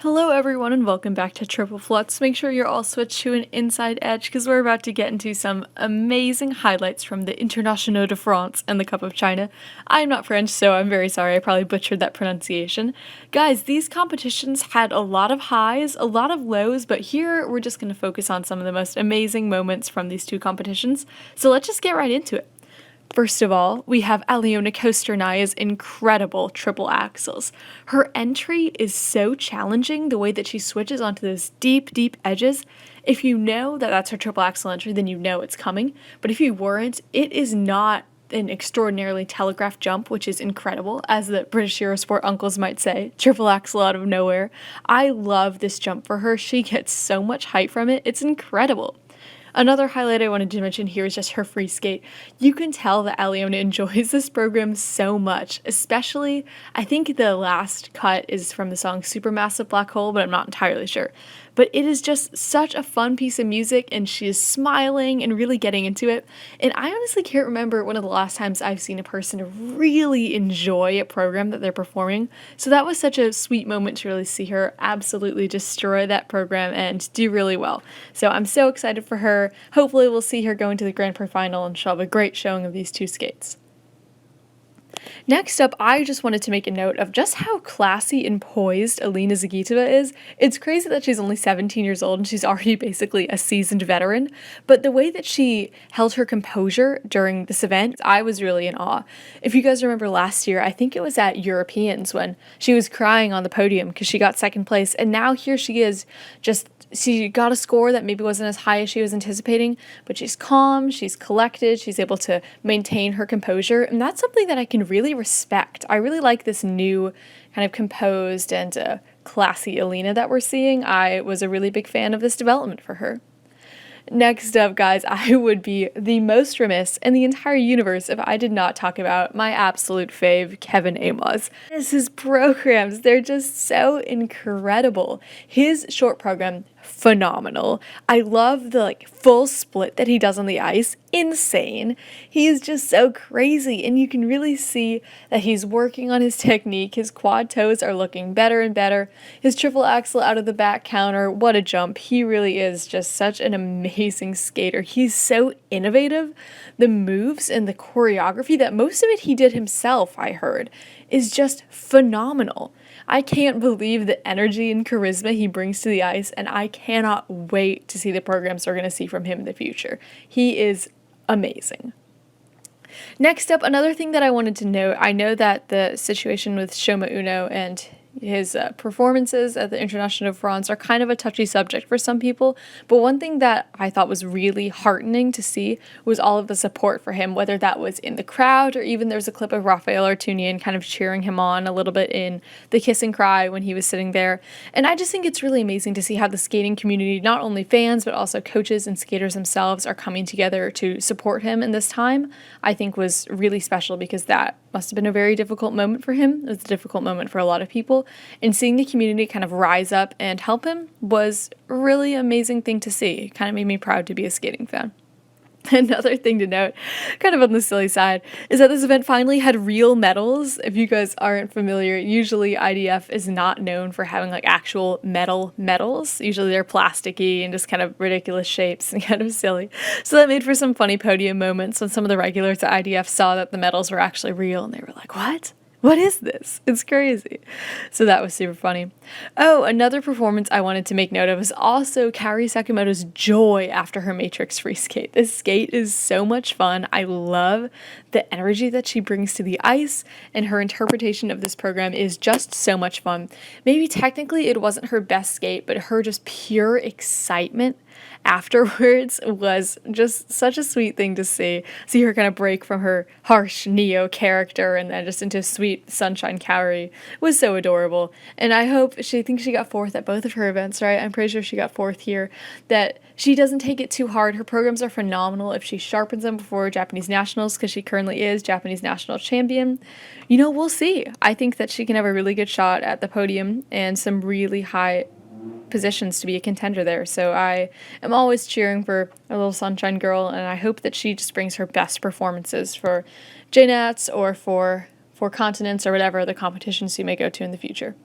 Hello everyone and welcome back to Triple Flutz. Make sure you're all switched to an inside edge because we're about to get into some amazing highlights from the Internationaux de France and the Cup of China. I'm not French, so I'm very sorry, I probably butchered that pronunciation. Guys, these competitions had a lot of highs, a lot of lows, but here we're just going to focus on some of the most amazing moments from these two competitions. So let's just get right into it. First of all, we have Alena Kostournaya's incredible triple axels. Her entry is so challenging, the way that she switches onto those deep, deep edges. If you know that that's her triple axel entry, then you know it's coming. But if you weren't, it is not an extraordinarily telegraphed jump, which is incredible, as the British Eurosport uncles might say, triple axel out of nowhere. I love this jump for her. She gets so much height from it. It's incredible. Another highlight I wanted to mention here is just her free skate. You can tell that Alena enjoys this program so much, especially, I think the last cut is from the song Supermassive Black Hole, but I'm not entirely sure. But it is just such a fun piece of music, and she is smiling and really getting into it. And I honestly can't remember one of the last times I've seen a person really enjoy a program that they're performing. So that was such a sweet moment to really see her absolutely destroy that program and do really well. So I'm so excited for her. Hopefully we'll see her going to the Grand Prix final and she'll have a great showing of these two skates. Next up, I just wanted to make a note of just how classy and poised Alina Zagitova is. It's crazy that she's only 17 years old and she's already basically a seasoned veteran, but the way that she held her composure during this event, I was really in awe. If you guys remember last year, I think it was at Europeans when she was crying on the podium because she got second place, and now here she is she got a score that maybe wasn't as high as she was anticipating, but she's calm, she's collected, she's able to maintain her composure, and that's something that I can really respect. I really like this new kind of composed and classy Alena that we're seeing. I was a really big fan of this development for her. Next up, guys, I would be the most remiss in the entire universe if I did not talk about my absolute fave, Kévin Aymoz. His programs, they're just so incredible. His short program, phenomenal. I love the full split that he does on the ice. Insane. He is just so crazy, and you can really see that he's working on his technique. His quad toes are looking better and better. His triple axel out of the back counter, what a jump. He really is just such an amazing skater. He's so innovative. The moves and the choreography, that most of it he did himself, I heard, is just phenomenal. I can't believe the energy and charisma he brings to the ice, and I cannot wait to see the programs we're going to see from him in the future. He is amazing. Next up, another thing that I wanted to note, I know that the situation with Shoma and his performances at the Internationaux de France are kind of a touchy subject for some people, but one thing that I thought was really heartening to see was all of the support for him, whether that was in the crowd or even there's a clip of Raphael Artunian kind of cheering him on a little bit in the kiss and cry when he was sitting there. And I just think it's really amazing to see how the skating community, not only fans, but also coaches and skaters themselves, are coming together to support him in this time. I think was really special because that must have been a very difficult moment for him. It was a difficult moment for a lot of people. And seeing the community kind of rise up and help him was a really amazing thing to see. It kind of made me proud to be a skating fan. Another thing to note, kind of on the silly side, is that this event finally had real medals. If you guys aren't familiar, usually IDF is not known for having actual metal medals. Usually they're plasticky and just kind of ridiculous shapes and kind of silly. So that made for some funny podium moments when some of the regulars at IDF saw that the medals were actually real and they were like, "What? What is this? It's crazy." So that was super funny. Oh, another performance I wanted to make note of is also Kaori Sakamoto's joy after her Matrix free skate. This skate is so much fun. I love the energy that she brings to the ice, and her interpretation of this program is just so much fun. Maybe technically it wasn't her best skate, but her just pure excitement afterwards was just such a sweet thing to see. See her kind of break from her harsh Neo character and then just into sweet sunshine Kaori was so adorable. And I hope I think she got fourth at both of her events, right? I'm pretty sure she got fourth here. That she doesn't take it too hard. Her programs are phenomenal if she sharpens them before Japanese nationals, because she currently is Japanese national champion. We'll see. I think that she can have a really good shot at the podium and some really high positions to be a contender there. So I am always cheering for a little sunshine girl, and I hope that she just brings her best performances for JNATs or for continents or whatever the competitions she may go to in the future.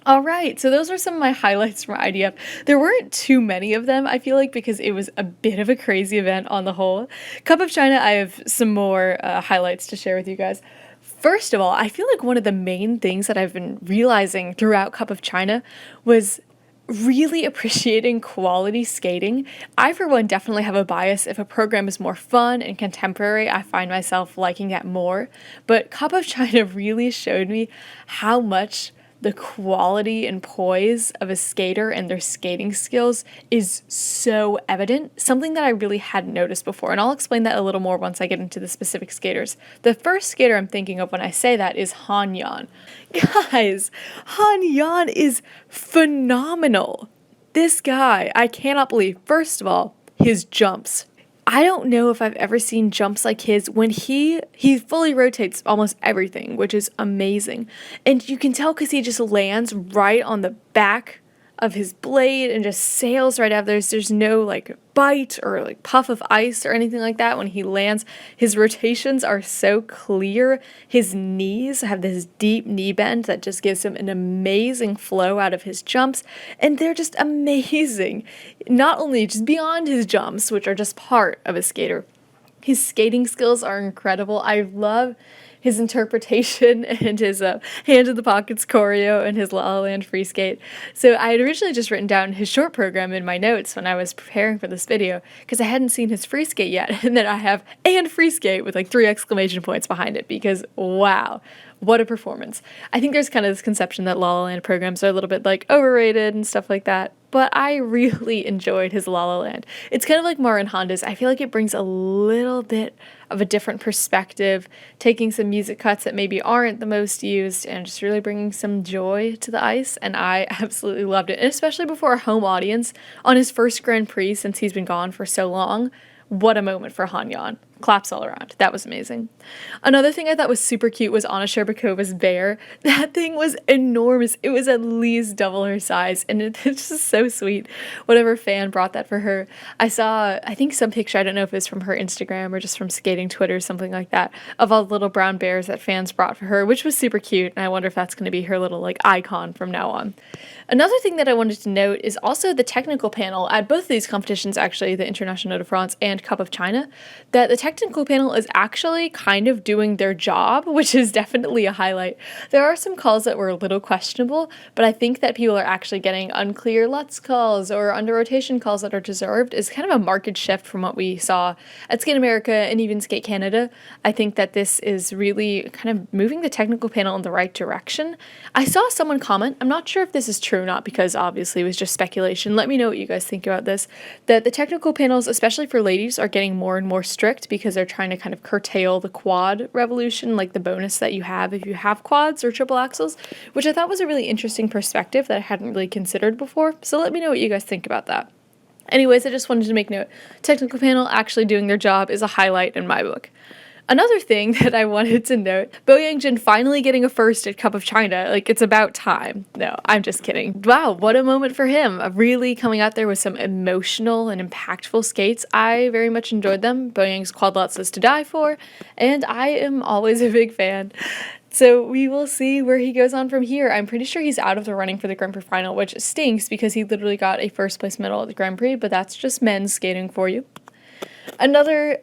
All right, so those are some of my highlights from IDF. There weren't too many of them, I feel like, because it was a bit of a crazy event on the whole. Cup of China, I have some more highlights to share with you guys. First of all, I feel like one of the main things that I've been realizing throughout Cup of China was really appreciating quality skating. I, for one, definitely have a bias. If a program is more fun and contemporary, I find myself liking that more. But Cup of China really showed me how much the quality and poise of a skater and their skating skills is so evident, something that I really hadn't noticed before, and I'll explain that a little more once I get into the specific skaters. The first skater I'm thinking of when I say that is Han Yan. Guys, Han Yan is phenomenal. This guy, I cannot believe, first of all, his jumps. I don't know if I've ever seen jumps like his when he fully rotates almost everything, which is amazing. And you can tell because he just lands right on the back of his blade and just sails right out. There's no like bite or like puff of ice or anything like that when he lands. His rotations are so clear. His knees have this deep knee bend that just gives him an amazing flow out of his jumps, and they're just amazing. Not only just beyond his jumps, which are just part of a skater, his skating skills are incredible. I love his interpretation and his hand in the pockets choreo and his La La Land free skate. So I had originally just written down his short program in my notes when I was preparing for this video because I hadn't seen his free skate yet, and then I have and free skate with like 3 exclamation points behind it because wow, what a performance. I think there's kind of this conception that La La Land programs are a little bit like overrated and stuff like that, but I really enjoyed his La La Land. It's kind of like Marin Honda's. I feel like it brings a little bit of a different perspective, taking some music cuts that maybe aren't the most used and just really bringing some joy to the ice, and I absolutely loved it, and especially before a home audience on his first Grand Prix since he's been gone for so long. What a moment for Han Yan. Claps all around. That was amazing. Another thing I thought was super cute was Anna Sherbakova's bear. That thing was enormous. It was at least double her size, and it's just so sweet. Whatever fan brought that for her. I saw, I think some picture, I don't know if it was from her Instagram or just from skating Twitter, something like that, of all the little brown bears that fans brought for her, which was super cute, and I wonder if that's going to be her little like icon from now on. Another thing that I wanted to note is also the technical panel at both of these competitions, actually, the Internationaux de France and Cup of China, that the technical panel is actually kind of doing their job, which is definitely a highlight. There are some calls that were a little questionable, but I think that people are actually getting unclear Lutz calls or under rotation calls that are deserved is kind of a marked shift from what we saw at Skate America and even Skate Canada. I think that this is really kind of moving the technical panel in the right direction. I saw someone comment, I'm not sure if this is true or not because obviously it was just speculation, let me know what you guys think about this, that the technical panels, especially for ladies, are getting more and more strict because they're trying to kind of curtail the quad revolution, like the bonus that you have if you have quads or triple axles, which I thought was a really interesting perspective that I hadn't really considered before, so let me know what you guys think about that. Anyways, I just wanted to make note, technical panel actually doing their job is a highlight in my book. Another thing that I wanted to note, Boyang finally getting a first at Cup of China, like it's about time. No, I'm just kidding. Wow, what a moment for him. Really coming out there with some emotional and impactful skates. I very much enjoyed them. Boyang's quad lots is to die for, and I am always a big fan. So we will see where he goes on from here. I'm pretty sure he's out of the running for the Grand Prix final, which stinks because he literally got a first place medal at the Grand Prix, but that's just men's skating for you. Another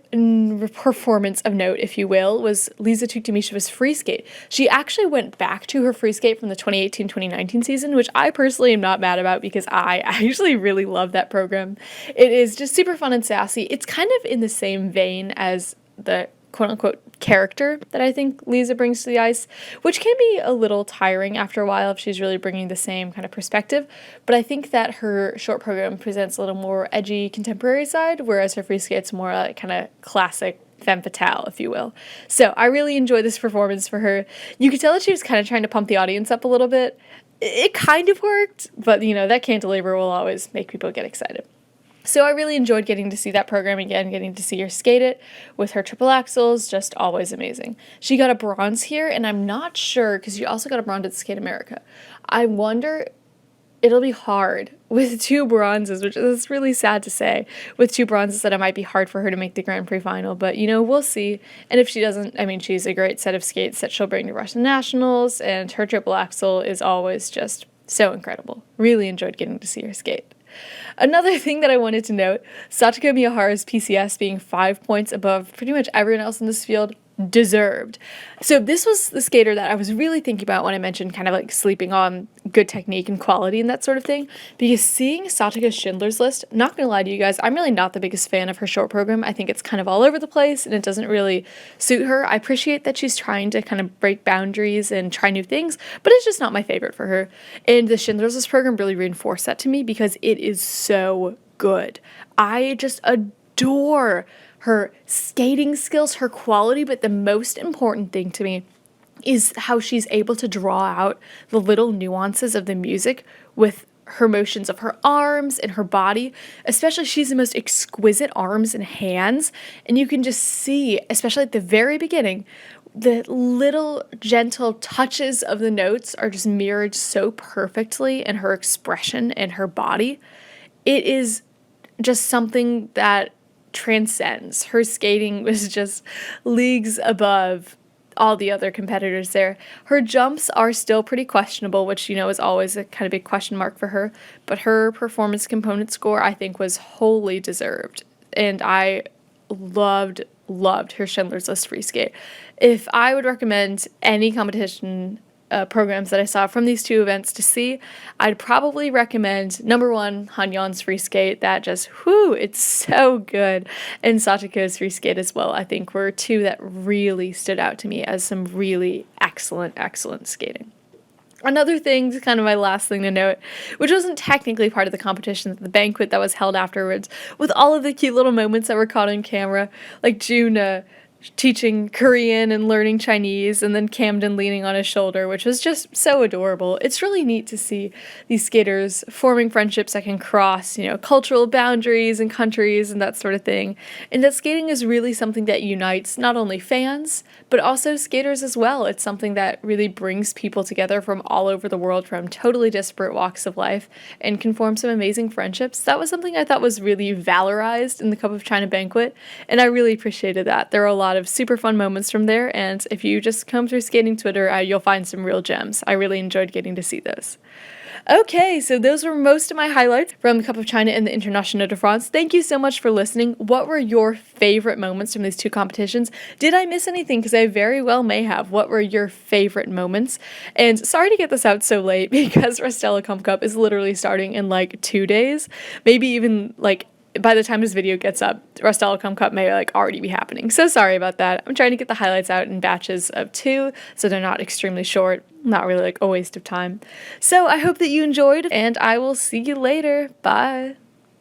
performance of note, if you will, was Lisa Tuktamysheva's free skate. She actually went back to her free skate from the 2018-2019 season, which I personally am not mad about because I actually really love that program. It is just super fun and sassy. It's kind of in the same vein as the quote-unquote character that I think Lisa brings to the ice, which can be a little tiring after a while if she's really bringing the same kind of perspective, but I think that her short program presents a little more edgy contemporary side, whereas her free skate's more like kind of classic femme fatale, if you will. So I really enjoyed this performance for her. You could tell that she was kind of trying to pump the audience up a little bit. It kind of worked, but you know, that cantilever will always make people get excited. So I really enjoyed getting to see that program again, getting to see her skate it with her triple axels, just always amazing. She got a bronze here, and I'm not sure, because she also got a bronze at Skate America. I wonder, it'll be hard with 2 bronzes, which is really sad to say, with 2 bronzes that it might be hard for her to make the Grand Prix final, but you know, we'll see. And if she doesn't, I mean, she's a great set of skates that she'll bring to Russian Nationals, and her triple axel is always just So incredible. Really enjoyed getting to see her skate. Another thing that I wanted to note, Satoko Miyahara's PCS being 5 points above pretty much everyone else in this field, deserved. So this was the skater that I was really thinking about when I mentioned kind of like sleeping on good technique and quality and that sort of thing, because seeing Satoko's Schindler's List, not gonna lie to you guys, I'm really not the biggest fan of her short program. I think it's kind of all over the place and it doesn't really suit her. I appreciate that she's trying to kind of break boundaries and try new things, but it's just not my favorite for her. And the Schindler's List program really reinforced that to me because it is so good. I just adore her skating skills, her quality, but the most important thing to me is how she's able to draw out the little nuances of the music with her motions of her arms and her body. Especially, she's the most exquisite arms and hands, and you can just see, especially at the very beginning, the little gentle touches of the notes are just mirrored so perfectly in her expression and her body. It is just something that transcends. Her skating was just leagues above all the other competitors there. Her jumps are still pretty questionable, which, you know, is always a kind of big question mark for her, but her performance component score, I think, was wholly deserved, and I loved her Schindler's List free skate. If I would recommend any competition programs that I saw from these two events to see, I'd probably recommend number 1, Hanyeon's free skate. That just, it's so good. And Satoko's free skate as well, I think, were two that really stood out to me as some really excellent skating. Another thing, kind of my last thing to note, which wasn't technically part of the competition, the banquet that was held afterwards, with all of the cute little moments that were caught on camera, like June teaching Korean and learning Chinese, and then Camden leaning on his shoulder, which was just so adorable. It's really neat to see these skaters forming friendships that can cross, you know, cultural boundaries and countries and that sort of thing. And that skating is really something that unites not only fans, but also skaters as well. It's something that really brings people together from all over the world from totally disparate walks of life and can form some amazing friendships. That was something I thought was really valorized in the Cup of China banquet, and I really appreciated that. There are a lot of super fun moments from there, and if you just come through skating Twitter, you'll find some real gems. I really enjoyed getting to see those. Okay, so those were most of my highlights from the Cup of China and the Internationaux de France. Thank you so much for listening. What were your favorite moments from these two competitions? Did I miss anything? Because I very well may have. What were your favorite moments? And sorry to get this out so late because Rostella Cup is literally starting in like 2 days, maybe even like by the time this video gets up, Rostella Cup may already be happening. So sorry about that. I'm trying to get the highlights out in batches of 2, so they're not extremely short, not really a waste of time. So I hope that you enjoyed, and I will see you later. Bye!